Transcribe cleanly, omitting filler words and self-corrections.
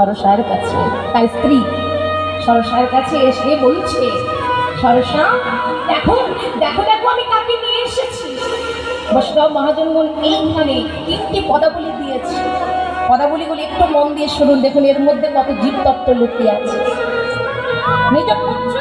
সরসার কাছে। তার স্ত্রী সরসার কাছে এসে বলছে, সরসা দেখো দেখো দেখো আমি কাকে নিয়ে এসেছি। বৈষ্ণব মহাজনগণ এইখানে 3টি পদাবলী দিয়েছে। পদাবলীগুলি একটু মন দিয়ে শুনুন, দেখুন এর মধ্যে কত জীবতত্ত্ব লুকিয়ে আছে। নিজ পুত্র